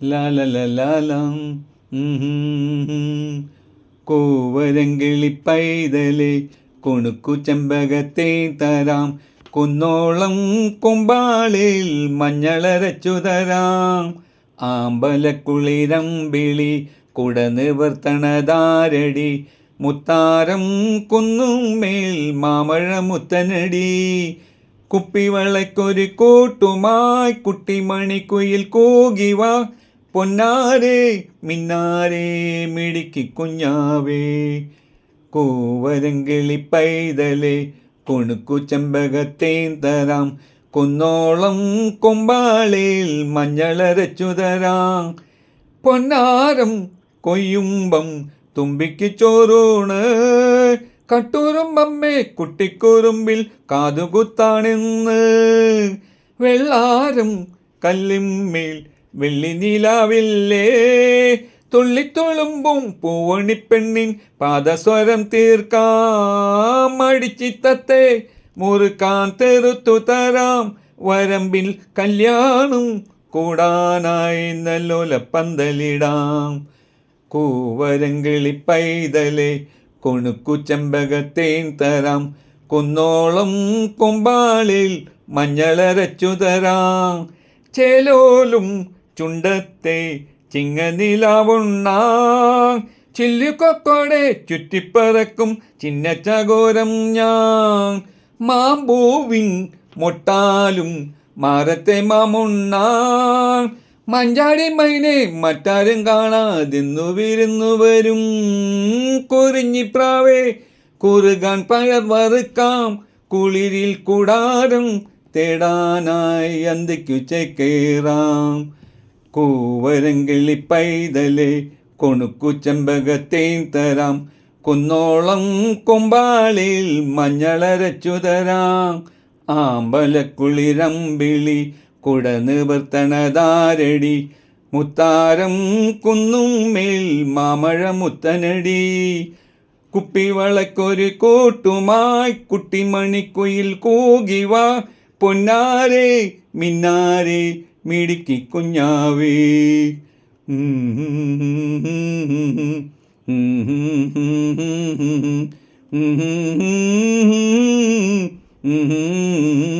ലാലലാലാം കൂവരങ്കിളി പൈതലെ കുണുക്കു ചെമ്പകത്തെ തരാം, കുന്നോളം കുമ്പാളിൽ മഞ്ഞളരച്ചു തരാം. ആമ്പലക്കുളിരമ്പിളി കുട നിവർത്തണതാരടി, മുത്താരം കുന്നുമേൽ മാമഴ മുത്തനടി. കുപ്പിവളയ്ക്കൊരു കൂട്ടുമായി കുട്ടിമണിക്കുയിൽ കൂകിവാ, പൊന്നാരേ മിന്നാരേ മിടുക്കി കുഞ്ഞാവേ. കൂവരങ്കിളി പൈതലെ കുണുക്കു ചെമ്പകത്തേൻ തരാം, കുന്നോളം കൊമ്പാളിൽ മഞ്ഞളരച്ചു തരാം. പൊന്നാരം കൊയ്യുമ്പം തുമ്പിക്ക് ചോറൂണ്, കട്ടുറുമ്പമ്മേ കുട്ടിക്കുറുമ്പിൽ കാതുകുത്താണെന്ന്. വെള്ളാരം കല്ലിന്മേൽ വെള്ളി നിലാവില്ലേ, തുള്ളിത്തുളുമ്പും പൂവണിപ്പെണ്ണിൻ പാദസ്വരം തീർക്കാം. മടിച്ചിത്തത്തെ മുറുക്കാൻ തെറുത്തു തരാം, വരമ്പിൽ കല്യാണം കൂടാനായി നല്ലോലപ്പന്തലിടാം. കൂവരങ്കിളി പൈതലെ കുണുക്കു ചെമ്പകത്തേൻ തരാം, കുന്നോളം കൊമ്പാളിൽ മഞ്ഞളരച്ചു തരാം. ചേലോലും ചുണ്ടത്തെ ചിങ്ങനിലാവുണ്ണാം, ചില്ലുകൊക്കോടെ ചുറ്റിപ്പറക്കും ചിന്നച്ചകോരം ഞാൻ. മാമ്പൂവിൻ മൊട്ടാലും മാറത്തെ മാമുണ്ണാൻ, മഞ്ചാടി മൈനെ മറ്റാരും കാണാതെന്നു വിരുന്നു വരും. കുറിഞ്ഞിപ്രാവേ കുറുകാൻ പയർ വറുക്കാം, കുളിരിൽ കൂടാരം തേടാനായി അന്തിക്കു ചേക്കേറാം. കൂവരങ്കിളി പൈതലെ കൊണുക്കു ചെമ്പകത്തേൻ തരാം, കുന്നോളം കൊമ്പാളിൽ മഞ്ഞളരച്ചു തരാം. ആമ്പലക്കുളിരമ്പിളി കുട നിവർത്തണതാരടി, മുത്താരം കുന്നുമേൽ മാമഴ മുത്തനടി. കുപ്പിവളക്കൊരു കൂട്ടുമായി കുട്ടിമണിക്കുയിൽ കൂകിവാ, പൊന്നാരേ മിന്നാരേ മിടുക്കി കുഞ്ഞാവേ. Mm-hmm.